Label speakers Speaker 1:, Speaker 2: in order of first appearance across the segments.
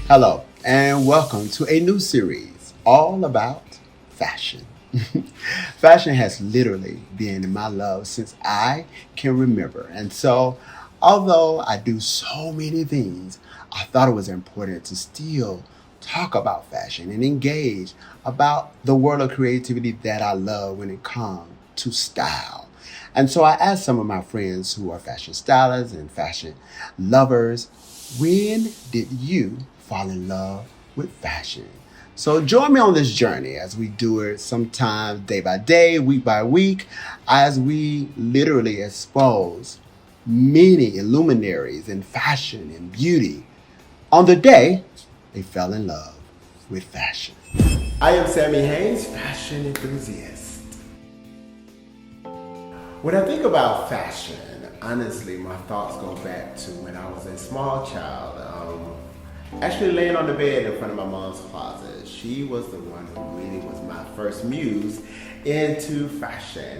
Speaker 1: Hello, and welcome to a new series all about fashion. Fashion has literally been my love since I can remember. And so, although I do so many things, I thought it was important to still talk about fashion and engage about the world of creativity that I love when it comes to style. And so I asked some of my friends who are fashion stylists and fashion lovers, when did you fall in love with fashion? So join me on this journey as we do it sometimes day by day, week by week, as we literally expose many luminaries in fashion and beauty on the day they fell in love with fashion. I am Sammie Haynes, fashion enthusiast. When I think about fashion, honestly, my thoughts go back to when I was a small child. Actually laying on the bed in front of my mom's closet. She was the one who really was my first muse into fashion.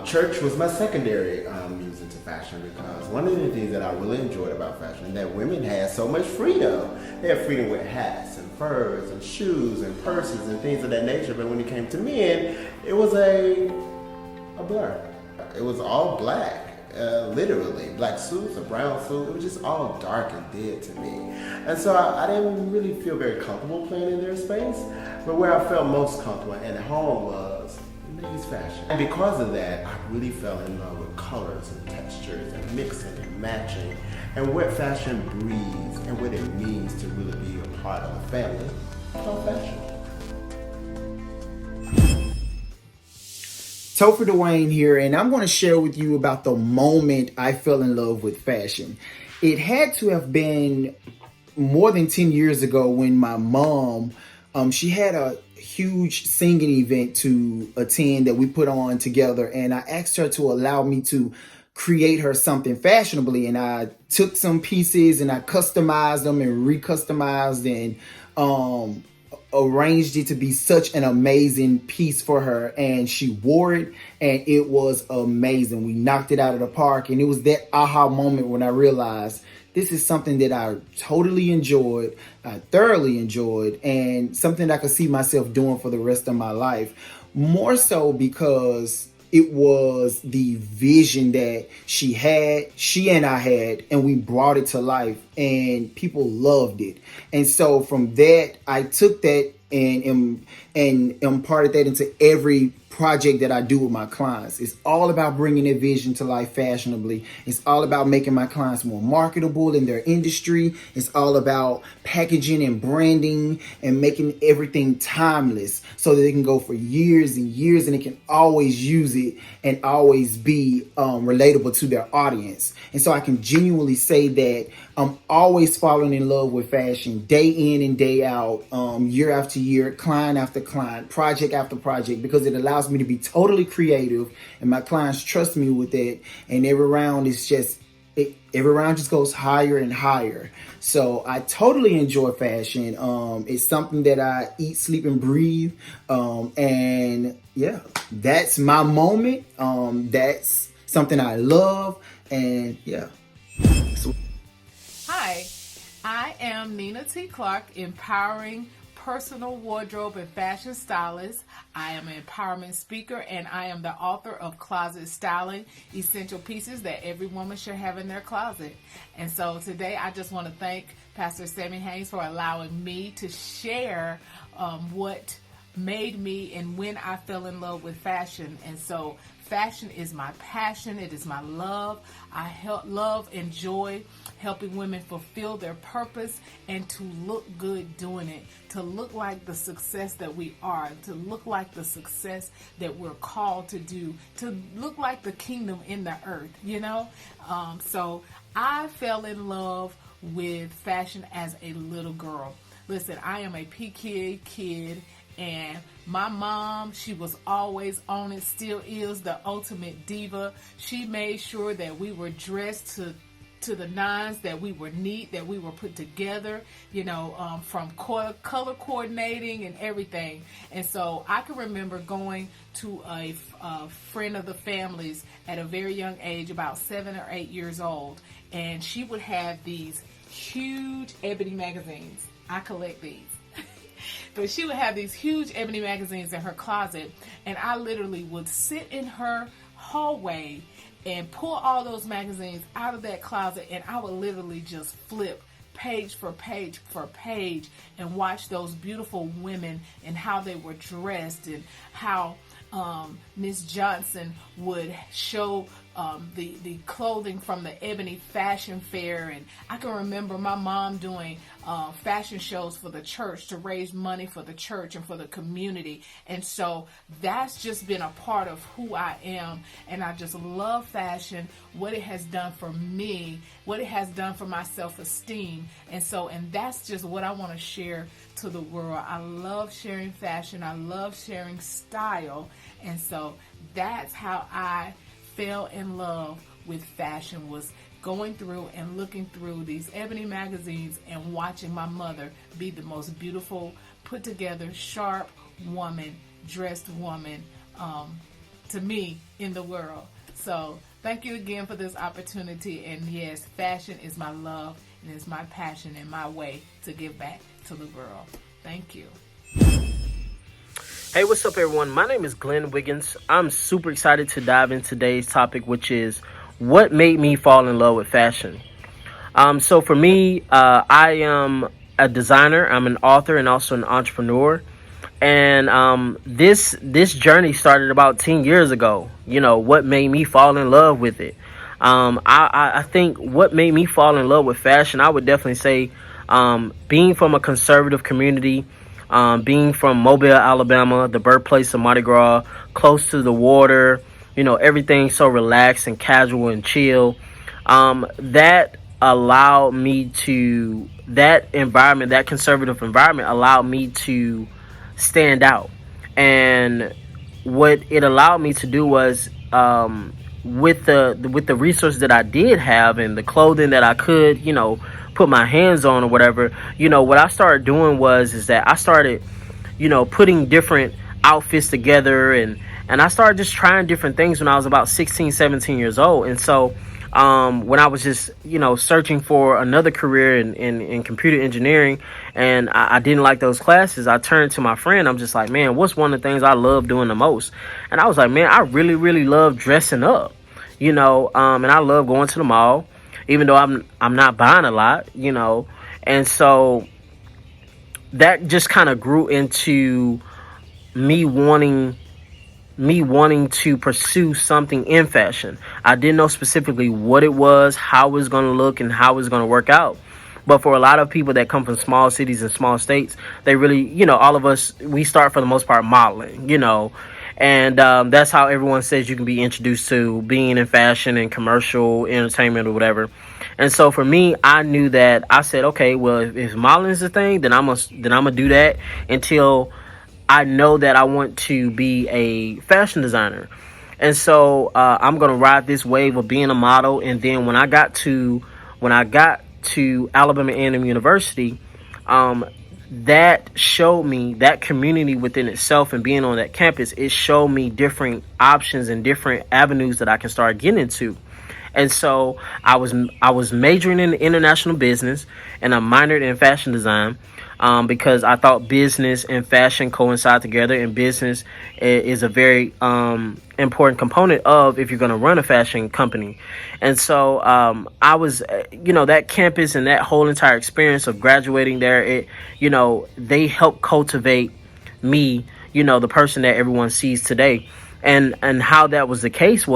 Speaker 1: Church was my secondary muse into fashion because one of the things that I really enjoyed about fashion is that women had so much freedom. They had freedom with hats and furs and shoes and purses and things of that nature. But when it came to men, it was a blur. It was all black. Literally, black suits, a brown suit, it was just all dark and dead to me. And so I didn't really feel very comfortable playing in their space, but where I felt most comfortable and at home was ladies' fashion. And because of that, I really fell in love with colors and textures and mixing and matching and what fashion breeds and what it means to really be a part of a family called fashion.
Speaker 2: Topher Dwayne here, and I'm going to share with you about the moment I fell in love with fashion. It had to have been more than 10 years ago when my mom, she had a huge singing event to attend that we put on together, and I asked her to allow me to create her something fashionably, and I took some pieces and I customized them and recustomized and arranged it to be such an amazing piece for her, and she wore it and it was amazing. We knocked it out of the park, and it was that aha moment when I realized this is something that I totally enjoyed, I thoroughly enjoyed, and something I could see myself doing for the rest of my life. More so because it was the vision that she and I had, and we brought it to life, and people loved it. And so from that, I took that and imparted that into every project that I do with my clients. It's all about bringing their vision to life fashionably. It's all about making my clients more marketable in their industry. It's all about packaging and branding and making everything timeless so that they can go for years and years and they can always use it and always be relatable to their audience. And so I can genuinely say that I'm always falling in love with fashion day in and day out, year after year, client after client, project after project, because it allows me to be totally creative and my clients trust me with it. And every round is just, every round just goes higher and higher. So I totally enjoy fashion. It's something that I eat, sleep, and breathe. And yeah, that's my moment. That's something I love. And yeah.
Speaker 3: Hi, I am Nina T. Clark, empowering personal wardrobe and fashion stylist. I am an empowerment speaker, and I am the author of Closet Styling, Essential Pieces That Every Woman Should Have in Their Closet. And so today I just want to thank Pastor Sammie Haynes for allowing me to share what made me and when I fell in love with fashion. And so fashion is my passion. It is my love. I enjoy helping women fulfill their purpose and to look good doing it, to look like the success that we are, to look like the success that we're called to do, to look like the kingdom in the earth, you know? So I fell in love with fashion as a little girl. Listen, I am a PK kid, and my mom, she was always on it, still is the ultimate diva. She made sure that we were dressed to the nines, that we were neat, that we were put together, from color coordinating and everything. And so I can remember going to a friend of the family's at a very young age, about 7 or 8 years old, and she would have these huge ebony magazines. I collect these. But she would have these huge ebony magazines in her closet, and I literally would sit in her hallway and pull all those magazines out of that closet, and I would literally just flip page for page for page and watch those beautiful women and how they were dressed, and how Miss Johnson would show the clothing from the Ebony Fashion Fair. And I can remember my mom doing fashion shows for the church to raise money for the church and for the community. And so that's just been a part of who I am. And I just love fashion, what it has done for me, what it has done for my self-esteem. And that's just what I want to share to the world. I love sharing fashion. I love sharing style. And so that's how I fell in love with fashion, was going through and looking through these ebony magazines and watching my mother be the most beautiful, put together, sharp woman, dressed woman to me in the world. So thank you again for this opportunity. And yes, fashion is my love, and it's my passion and my way to give back to the world. Thank you.
Speaker 4: Hey, what's up, everyone? My name is Glenn Wiggins. I'm super excited to dive into today's topic, which is what made me fall in love with fashion. So for me, I am a designer, I'm an author, and also an entrepreneur. And this journey started about 10 years ago. You know, what made me fall in love with it? I think what made me fall in love with fashion, I would definitely say being from a conservative community, being from Mobile, Alabama, the birthplace of Mardi Gras, close to the water, you know, everything so relaxed and casual and chill. That allowed me to, that environment, that conservative environment allowed me to stand out. And what it allowed me to do was, with the resources that I did have and the clothing that I could, you know, put my hands on or whatever, you know, what I started doing is that I started, you know, putting different outfits together, and I started just trying different things when I was about 16, 17 years old. And so when I was just, you know, searching for another career in computer engineering, and I didn't like those classes, I turned to my friend. I'm just like, man, what's one of the things I love doing the most? And I was like, man, I really, really love dressing up, you know, and I love going to the mall, even though I'm not buying a lot, you know. And so that just kind of grew into me wanting to pursue something in fashion. I didn't know specifically what it was, how it was going to look, and how it was going to work out. But for a lot of people that come from small cities and small states, they really, you know, all of us, we start for the most part modeling, you know. And that's how everyone says you can be introduced to being in fashion and commercial entertainment or whatever. And so for me, I knew that, I said, okay, well, if modeling is the thing, then I'm gonna do that until I know that I want to be a fashion designer. And so I'm gonna ride this wave of being a model. And then when I got to Alabama A&M University, that showed me that community within itself, and being on that campus, it showed me different options and different avenues that I can start getting into. And so I was majoring in international business, and I minored in fashion design, because I thought business and fashion coincide together, and business is a very important component of if you're going to run a fashion company. And so I was, you know, that campus and that whole entire experience of graduating there, it, you know, they helped cultivate me, you know, the person that everyone sees today. And how that was the case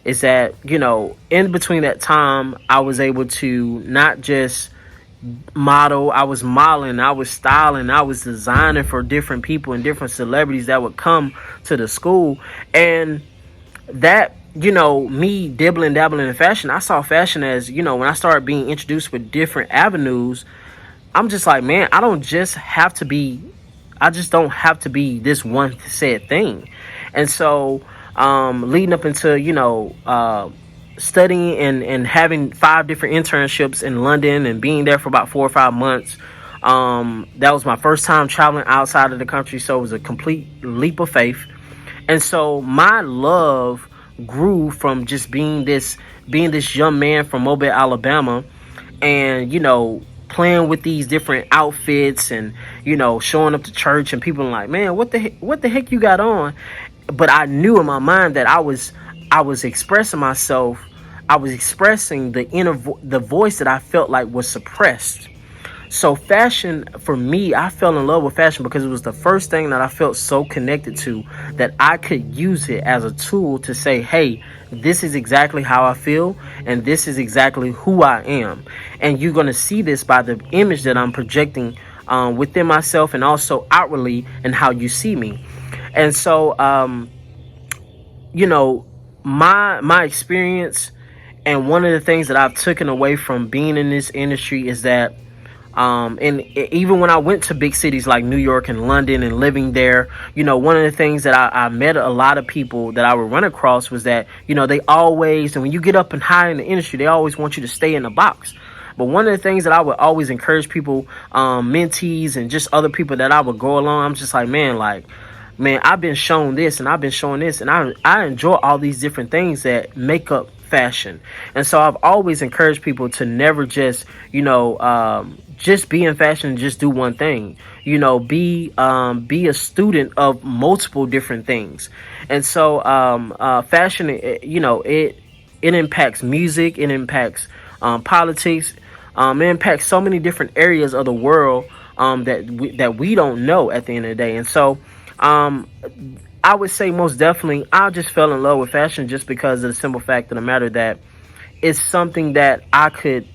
Speaker 4: is that, you know, in between that time, I was able to not just model, I was modeling, I was styling, I was designing for different people and different celebrities that would come to the school. And that, you know, me dabbling in fashion, I saw fashion as, you know, when I started being introduced with different avenues, I'm just like, man, I just don't have to be this one said thing. And so leading up into, you know, studying and having 5 different internships in London and being there for about 4 or 5 months. That was my first time traveling outside of the country, so it was a complete leap of faith. And so my love grew from just being this young man from Mobile, Alabama, and, you know, playing with these different outfits and, you know, showing up to church, and people are like, man, what the heck you got on? But I knew in my mind that I was expressing myself. I was expressing the voice that I felt like was suppressed. So fashion, for me, I fell in love with fashion because it was the first thing that I felt so connected to, that I could use it as a tool to say, hey, this is exactly how I feel, and this is exactly who I am. And you're going to see this by the image that I'm projecting within myself, and also outwardly, and how you see me. And so, you know, my experience, and one of the things that I've taken away from being in this industry is that, and even when I went to big cities like New York and London and living there, you know, one of the things that I met a lot of people that I would run across was that, you know, they always, and when you get up and high in the industry, they always want you to stay in the box. But one of the things that I would always encourage people, mentees and just other people that I would go along, I'm just like, man, I've been shown this and I've been showing this, and I enjoy all these different things that make up fashion. And so I've always encouraged people to never just, you know, just be in fashion and just do one thing. You know, be a student of multiple different things. And so fashion, you know, it impacts music, it impacts politics, it impacts so many different areas of the world that we don't know at the end of the day. And so I would say most definitely I just fell in love with fashion just because of the simple fact of the matter that it's something that I could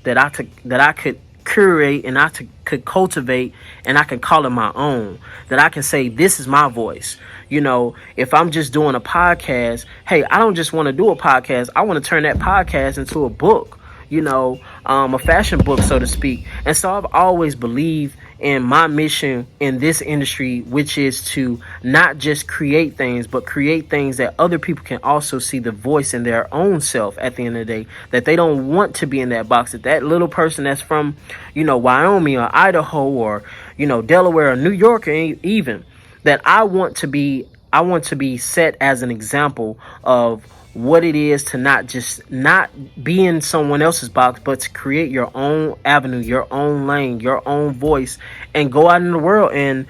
Speaker 4: curate, and I could cultivate, and I can call it my own, that I can say this is my voice. You know, if I'm just doing a podcast, hey, I don't just want to do a podcast, I want to turn that podcast into a book, you know, a fashion book, so to speak. And so I've always believed in my mission in this industry, which is to not just create things, but create things that other people can also see the voice in their own self at the end of the day, that they don't want to be in that box, that little person that's from, you know, Wyoming or Idaho or, you know, Delaware or New York, or even, that I want to be set as an example of what it is to not be in someone else's box, but to create your own avenue, your own lane, your own voice, and go out in the world and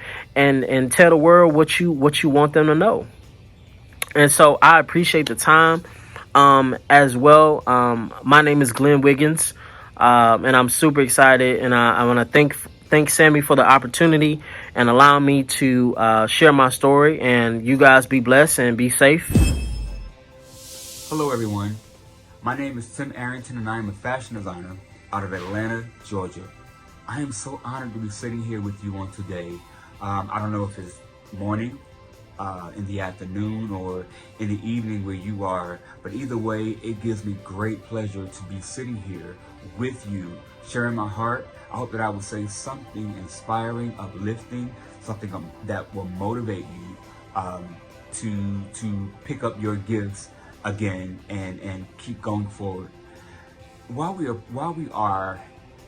Speaker 4: tell the world what you want them to know. And so I appreciate the time as well. My name is Glenn Wiggins, and I'm super excited, and I want to thank Sammie for the opportunity and allow me to share my story. And you guys be blessed and be safe.
Speaker 5: Hello everyone, my name is Tim Arrington and I am a fashion designer out of Atlanta, Georgia. I am so honored to be sitting here with you on today. I don't know if it's morning, in the afternoon, or in the evening where you are, but either way, it gives me great pleasure to be sitting here with you, sharing my heart. I hope that I will say something inspiring, uplifting, something that will motivate you to pick up your gifts again and keep going forward. While we are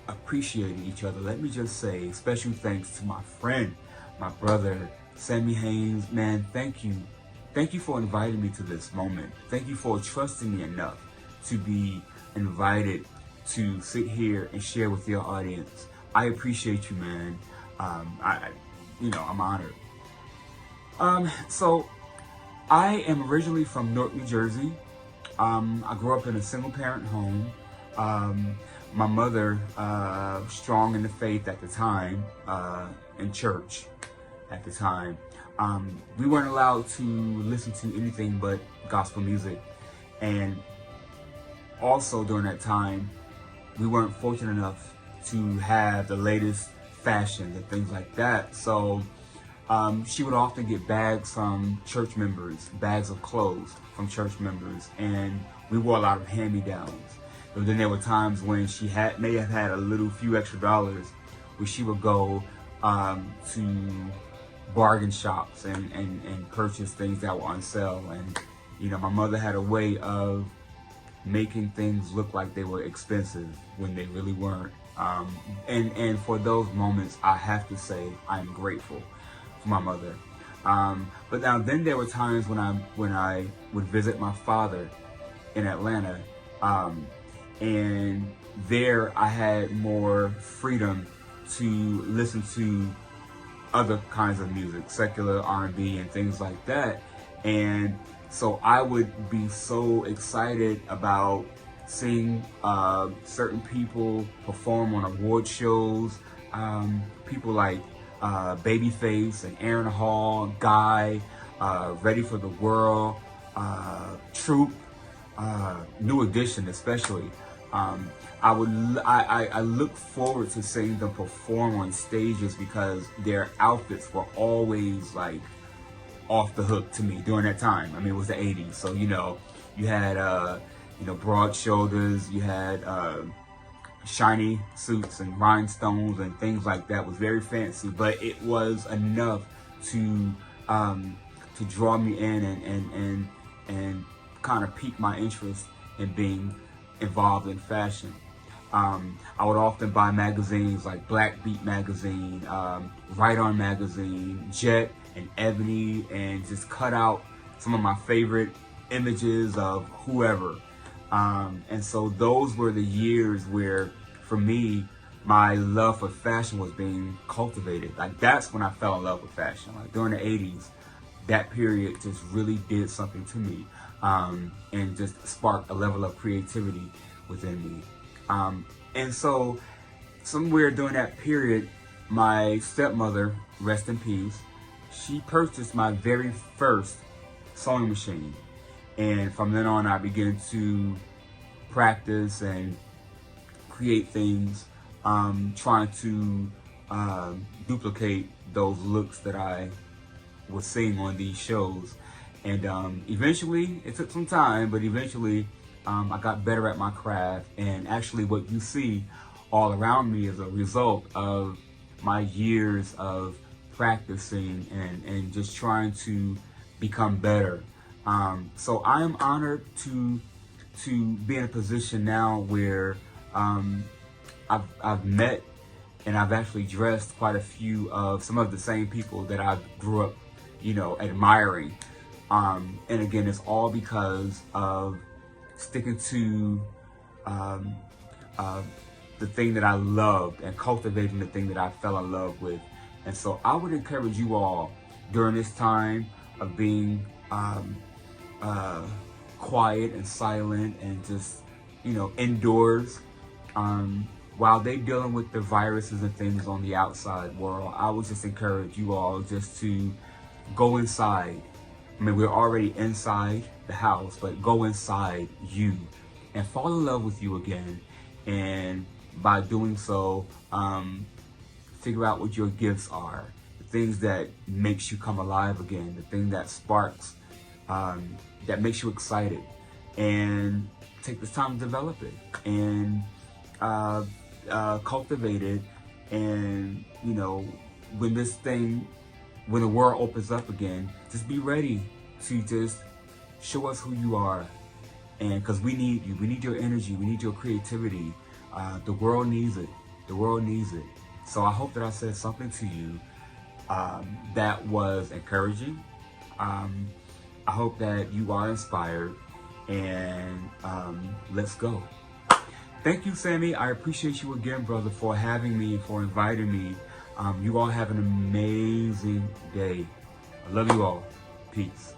Speaker 5: appreciating each other, let me just say special thanks to my friend, my brother, Sammie Haynes. Man, thank you for inviting me to this moment. Thank you for trusting me enough to be invited to sit here and share with your audience. I appreciate you, man. I'm honored. So I am originally from Newark, New Jersey. I grew up in a single parent home. My mother, strong in the faith at the time, in church at the time. We weren't allowed to listen to anything but gospel music. And also during that time, we weren't fortunate enough to have the latest fashions and things like that. So she would often get bags from church members, bags of clothes from church members, and we wore a lot of hand-me-downs. But then there were times when she may have had a few extra dollars, where she would go to bargain shops and purchase things that were on sale. And my mother had a way of making things look like they were expensive when they really weren't. And for those moments, I have to say I'm grateful for my mother. But now then there were times when I would visit my father in Atlanta, And there I had more freedom to listen to other kinds of music, secular R&B and things like that. And so I would be so excited about seeing certain people perform on award shows. People like Babyface and Aaron Hall, Guy, Ready for the World, Troop, New Edition especially. I look forward to seeing them perform on stages because their outfits were always like off the hook to me during that time. I mean, it was the 80s, so you know, you had broad shoulders, you had shiny suits and rhinestones and things like that. It was very fancy, but it was enough to draw me in and kind of pique my interest in being involved in fashion. I would often buy magazines like Black Beat magazine, Right On magazine, Jet and Ebony, and just cut out some of my favorite images of whoever. And so those were the years where, for me, my love for fashion was being cultivated. Like, that's when I fell in love with fashion. Like, during the 80s, that period just really did something to me, and just sparked a level of creativity within me. And so somewhere during that period, my stepmother, rest in peace, she purchased my very first sewing machine. And from then on, I began to practice and create things, trying to duplicate those looks that I was seeing on these shows. And eventually, it took some time, but eventually I got better at my craft. And actually what you see all around me is a result of my years of practicing and just trying to become better. So I am honored to be in a position now where I've met and I've actually dressed quite a few of some of the same people that I grew up, admiring. And again, it's all because of sticking to the thing that I loved and cultivating the thing that I fell in love with. And so I would encourage you all during this time of being quiet and silent and just, indoors, while they dealing with the viruses and things on the outside world, I would just encourage you all just to go inside. I mean, we're already inside the house, but go inside you and fall in love with you again. And by doing so, figure out what your gifts are, the things that makes you come alive again, the thing that sparks, that makes you excited, and take this time to develop it and cultivate it. And when the world opens up again, just be ready to just show us who you are. And because we need you, we need your energy, we need your creativity. The world needs it. The world needs it. So I hope that I said something to you that was encouraging. I hope that you are inspired, and let's go. Thank you, Sammie. I appreciate you again, brother, for having me and for inviting me. You all have an amazing day. I love you all. Peace.